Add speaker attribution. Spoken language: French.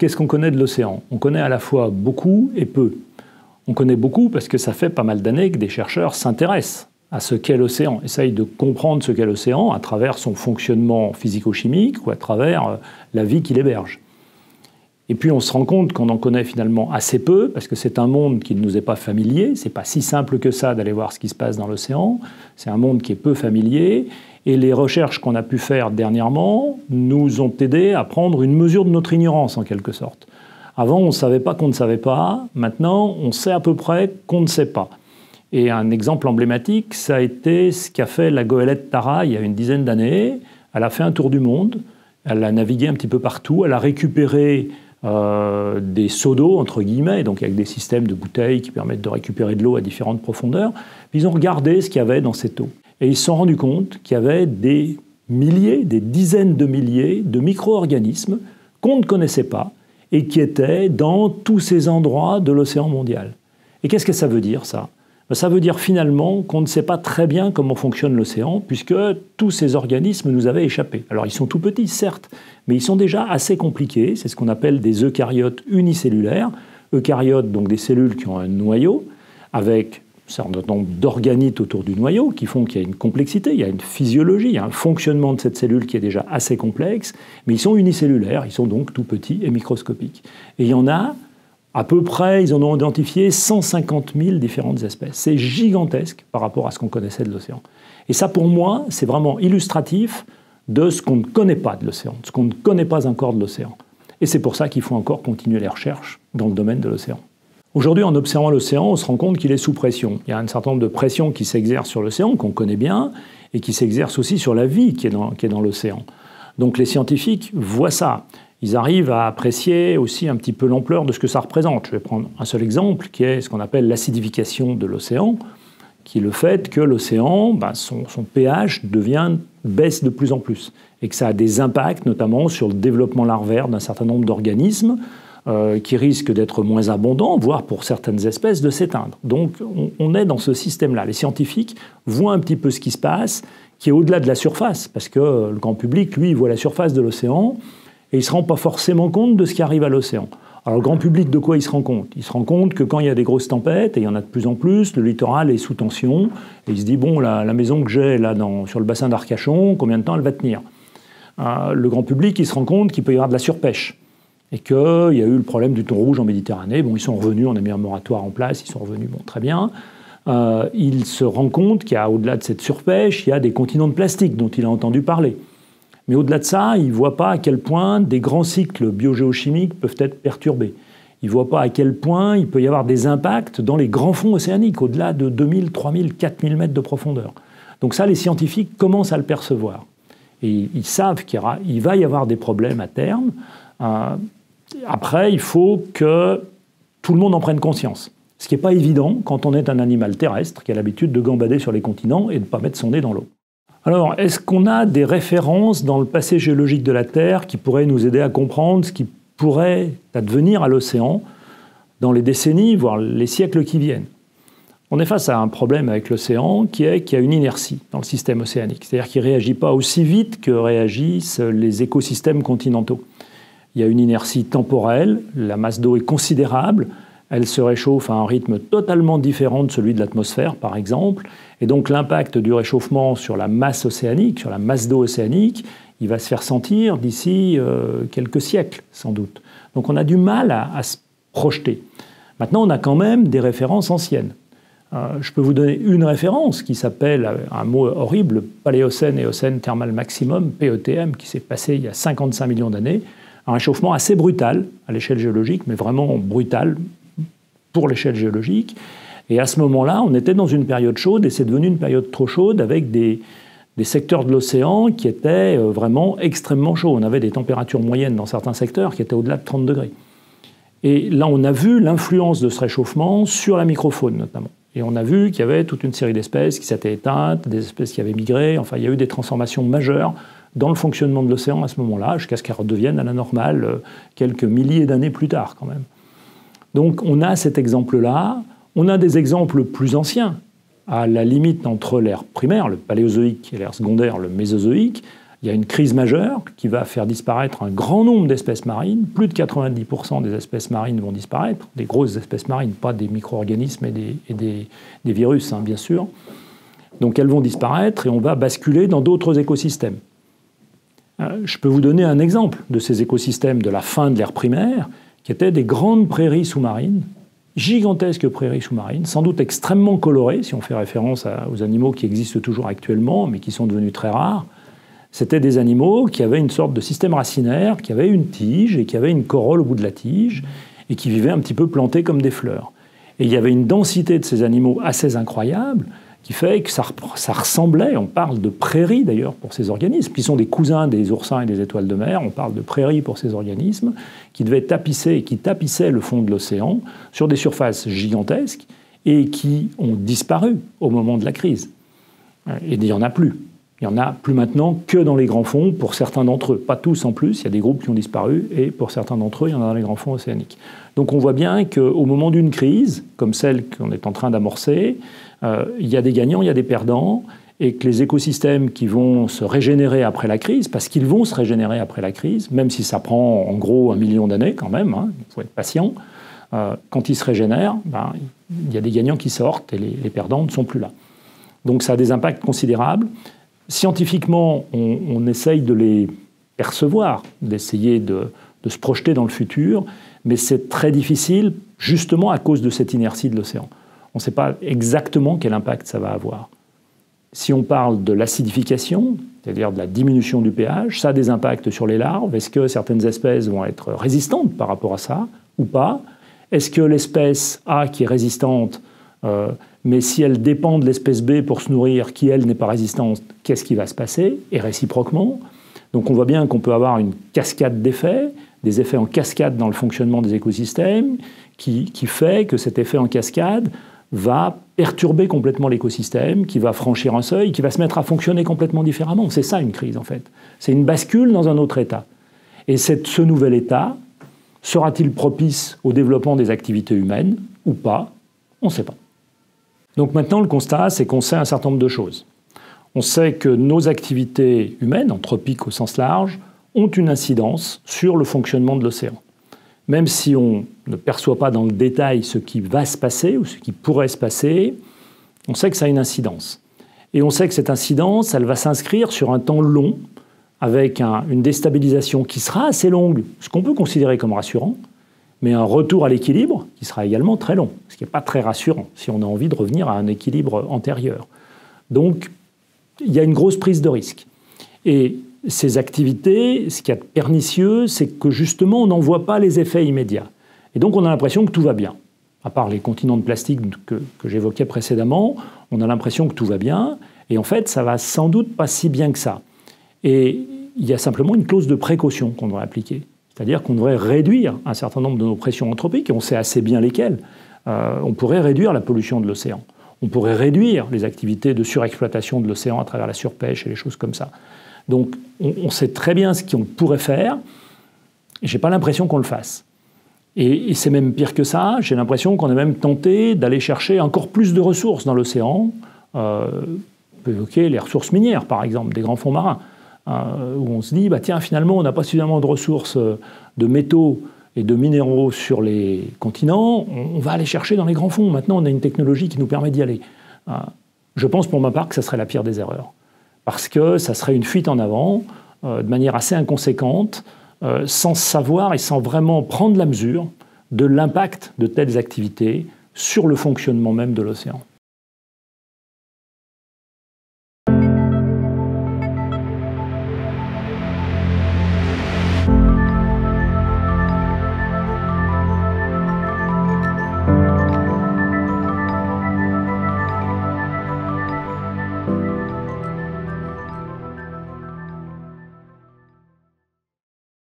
Speaker 1: qu'est-ce qu'on connaît de l'océan? On connaît à la fois beaucoup et peu. On connaît beaucoup parce que ça fait pas mal d'années que des chercheurs s'intéressent à ce qu'est l'océan, essayent de comprendre ce qu'est l'océan à travers son fonctionnement physico-chimique ou à travers la vie qu'il héberge. Et puis on se rend compte qu'on en connaît finalement assez peu, parce que c'est un monde qui ne nous est pas familier, c'est pas si simple que ça d'aller voir ce qui se passe dans l'océan, c'est un monde qui est peu familier, et les recherches qu'on a pu faire dernièrement nous ont aidé à prendre une mesure de notre ignorance en quelque sorte. Avant on ne savait pas qu'on ne savait pas, maintenant on sait à peu près qu'on ne sait pas. Et un exemple emblématique, ça a été ce qu'a fait la goélette Tara il y a une dizaine d'années. Elle a fait un tour du monde, elle a navigué un petit peu partout, elle a récupéré des seaux d'eau, entre guillemets, donc avec des systèmes de bouteilles qui permettent de récupérer de l'eau à différentes profondeurs. Puis ils ont regardé ce qu'il y avait dans cette eau. Et ils se sont rendus compte qu'il y avait des milliers, des dizaines de milliers de micro-organismes qu'on ne connaissait pas et qui étaient dans tous ces endroits de l'océan mondial. Et qu'est-ce que ça veut dire, ça ? Ça veut dire finalement qu'on ne sait pas très bien comment fonctionne l'océan, puisque tous ces organismes nous avaient échappé. Alors ils sont tout petits, certes, mais ils sont déjà assez compliqués. C'est ce qu'on appelle des eucaryotes unicellulaires. Eucaryotes, donc des cellules qui ont un noyau, avec un certain nombre d'organites autour du noyau, qui font qu'il y a une complexité, il y a une physiologie, il y a un fonctionnement de cette cellule qui est déjà assez complexe, mais ils sont unicellulaires, ils sont donc tout petits et microscopiques. Et il y en a à peu près, ils en ont identifié 150 000 différentes espèces. C'est gigantesque par rapport à ce qu'on connaissait de l'océan. Et ça, pour moi, c'est vraiment illustratif de ce qu'on ne connaît pas de l'océan, de ce qu'on ne connaît pas encore de l'océan. Et c'est pour ça qu'il faut encore continuer les recherches dans le domaine de l'océan. Aujourd'hui, en observant l'océan, on se rend compte qu'il est sous pression. Il y a un certain nombre de pressions qui s'exercent sur l'océan, qu'on connaît bien, et qui s'exercent aussi sur la vie qui est dans l'océan. Donc les scientifiques voient ça. Ils arrivent à apprécier aussi un petit peu l'ampleur de ce que ça représente. Je vais prendre un seul exemple, qui est ce qu'on appelle l'acidification de l'océan, qui est le fait que l'océan, son pH baisse de plus en plus, et que ça a des impacts notamment sur le développement larvaire d'un certain nombre d'organismes qui risquent d'être moins abondants, voire pour certaines espèces de s'éteindre. Donc on est dans ce système-là. Les scientifiques voient un petit peu ce qui se passe, qui est au-delà de la surface, parce que le grand public, lui, voit la surface de l'océan, et il ne se rend pas forcément compte de ce qui arrive à l'océan. Alors le grand public, de quoi il se rend compte? Il se rend compte que quand il y a des grosses tempêtes, et il y en a de plus en plus, le littoral est sous tension, et il se dit, bon, la maison que j'ai là sur le bassin d'Arcachon, combien de temps elle va tenir? Le grand public, il se rend compte qu'il peut y avoir de la surpêche, et qu'il y a eu le problème du thon rouge en Méditerranée. Bon, ils sont revenus, on a mis un moratoire en place, ils sont revenus, bon, très bien. Il se rend compte qu'il y a, au-delà de cette surpêche, il y a des continents de plastique dont il a entendu parler. Mais au-delà de ça, il ne voit pas à quel point des grands cycles biogéochimiques peuvent être perturbés. Il ne voit pas à quel point il peut y avoir des impacts dans les grands fonds océaniques, au-delà de 2000, 3000, 4000 mètres de profondeur. Donc ça, les scientifiques commencent à le percevoir. Et ils savent qu'il va y avoir des problèmes à terme. Après, il faut que tout le monde en prenne conscience. Ce qui n'est pas évident quand on est un animal terrestre qui a l'habitude de gambader sur les continents et de ne pas mettre son nez dans l'eau. Alors, est-ce qu'on a des références dans le passé géologique de la Terre qui pourraient nous aider à comprendre ce qui pourrait advenir à l'océan dans les décennies, voire les siècles qui viennent? On est face à un problème avec l'océan qui est qu'il y a une inertie dans le système océanique. C'est-à-dire qu'il ne réagit pas aussi vite que réagissent les écosystèmes continentaux. Il y a une inertie temporelle, la masse d'eau est considérable, elle se réchauffe à un rythme totalement différent de celui de l'atmosphère, par exemple. Et donc l'impact du réchauffement sur la masse océanique, sur la masse d'eau océanique, il va se faire sentir d'ici quelques siècles, sans doute. Donc on a du mal à se projeter. Maintenant, on a quand même des références anciennes. Je peux vous donner une référence qui s'appelle, un mot horrible, le Paléocène et Ocène thermal maximum, PETM, qui s'est passé il y a 55 millions d'années. Un réchauffement assez brutal à l'échelle géologique, mais vraiment brutal pour l'échelle géologique. Et à ce moment-là, on était dans une période chaude, et c'est devenu une période trop chaude avec des secteurs de l'océan qui étaient vraiment extrêmement chauds. On avait des températures moyennes dans certains secteurs qui étaient au-delà de 30 degrés. Et là, on a vu l'influence de ce réchauffement sur la microfaune, notamment. Et on a vu qu'il y avait toute une série d'espèces qui s'étaient éteintes, des espèces qui avaient migré. Enfin, il y a eu des transformations majeures dans le fonctionnement de l'océan à ce moment-là, jusqu'à ce qu'elle redevienne à la normale quelques milliers d'années plus tard, quand même. Donc, on a cet exemple-là. On a des exemples plus anciens, à la limite entre l'ère primaire, le paléozoïque, et l'ère secondaire, le mésozoïque. il y a une crise majeure qui va faire disparaître un grand nombre d'espèces marines. Plus de 90% des espèces marines vont disparaître, des grosses espèces marines, pas des micro-organismes et des virus, hein, bien sûr. Donc elles vont disparaître et on va basculer dans d'autres écosystèmes. Je peux vous donner un exemple de ces écosystèmes de la fin de l'ère primaire, qui étaient des grandes prairies sous-marines, gigantesques prairies sous-marines, sans doute extrêmement colorées, si on fait référence aux animaux qui existent toujours actuellement, mais qui sont devenus très rares. C'était des animaux qui avaient une sorte de système racinaire, qui avaient une tige et qui avaient une corolle au bout de la tige, et qui vivaient un petit peu plantés comme des fleurs. Et il y avait une densité de ces animaux assez incroyable, qui fait que ça ressemblait, on parle de prairies d'ailleurs pour ces organismes, qui sont des cousins des oursins et des étoiles de mer, on parle de prairies pour ces organismes, qui devaient tapisser et qui tapissaient le fond de l'océan sur des surfaces gigantesques et qui ont disparu au moment de la crise. Et il n'y en a plus. Il n'y en a plus maintenant que dans les grands fonds pour certains d'entre eux. Pas tous en plus, il y a des groupes qui ont disparu et pour certains d'entre eux, il y en a dans les grands fonds océaniques. Donc on voit bien qu'au moment d'une crise, comme celle qu'on est en train d'amorcer, il y a des gagnants, il y a des perdants, et que les écosystèmes qui vont se régénérer après la crise, parce qu'ils vont se régénérer après la crise, même si ça prend en gros 1 million d'années quand même, hein, il faut être patient, quand ils se régénèrent, il y a des gagnants qui sortent et les perdants ne sont plus là. Donc ça a des impacts considérables. Scientifiquement, on essaye de les percevoir, d'essayer de se projeter dans le futur, mais c'est très difficile justement à cause de cette inertie de l'océan. On ne sait pas exactement quel impact ça va avoir. Si on parle de l'acidification, c'est-à-dire de la diminution du pH, ça a des impacts sur les larves. Est-ce que certaines espèces vont être résistantes par rapport à ça ou pas? Est-ce que l'espèce A qui est résistante, mais si elle dépend de l'espèce B pour se nourrir, qui elle n'est pas résistante, qu'est-ce qui va se passer? Et réciproquement. Donc on voit bien qu'on peut avoir une cascade d'effets, des effets en cascade dans le fonctionnement des écosystèmes, qui fait que cet effet en cascade va perturber complètement l'écosystème, qui va franchir un seuil, qui va se mettre à fonctionner complètement différemment. C'est ça une crise en fait. C'est une bascule dans un autre état. Et ce nouvel état, sera-t-il propice au développement des activités humaines ou pas? On ne sait pas. Donc maintenant le constat, c'est qu'on sait un certain nombre de choses. On sait que nos activités humaines, anthropiques au sens large, ont une incidence sur le fonctionnement de l'océan. Même si on ne perçoit pas dans le détail ce qui va se passer ou ce qui pourrait se passer, on sait que ça a une incidence. Et on sait que cette incidence, elle va s'inscrire sur un temps long, avec une déstabilisation qui sera assez longue, ce qu'on peut considérer comme rassurant, mais un retour à l'équilibre qui sera également très long, ce qui n'est pas très rassurant si on a envie de revenir à un équilibre antérieur. Donc, il y a une grosse prise de risque. Et ces activités, ce qu'il y a de pernicieux, c'est que justement, on n'en voit pas les effets immédiats. Et donc, on a l'impression que tout va bien. À part les continents de plastique que j'évoquais précédemment, on a l'impression que tout va bien. Et en fait, ça va sans doute pas si bien que ça. Et il y a simplement une clause de précaution qu'on devrait appliquer. C'est-à-dire qu'on devrait réduire un certain nombre de nos pressions anthropiques, et on sait assez bien lesquelles. On pourrait réduire la pollution de l'océan. On pourrait réduire les activités de surexploitation de l'océan à travers la surpêche et les choses comme ça. Donc, on sait très bien ce qu'on pourrait faire, et je n'ai pas l'impression qu'on le fasse. Et c'est même pire que ça, j'ai l'impression qu'on est même tenté d'aller chercher encore plus de ressources dans l'océan. On peut évoquer les ressources minières, par exemple, des grands fonds marins, où on se dit, tiens, finalement, on n'a pas suffisamment de ressources de métaux et de minéraux sur les continents, on va aller chercher dans les grands fonds. Maintenant, on a une technologie qui nous permet d'y aller. Je pense pour ma part que ça serait la pire des erreurs. Parce que ça serait une fuite en avant, de manière assez inconséquente, sans savoir et sans vraiment prendre la mesure de l'impact de telles activités sur le fonctionnement même de l'océan.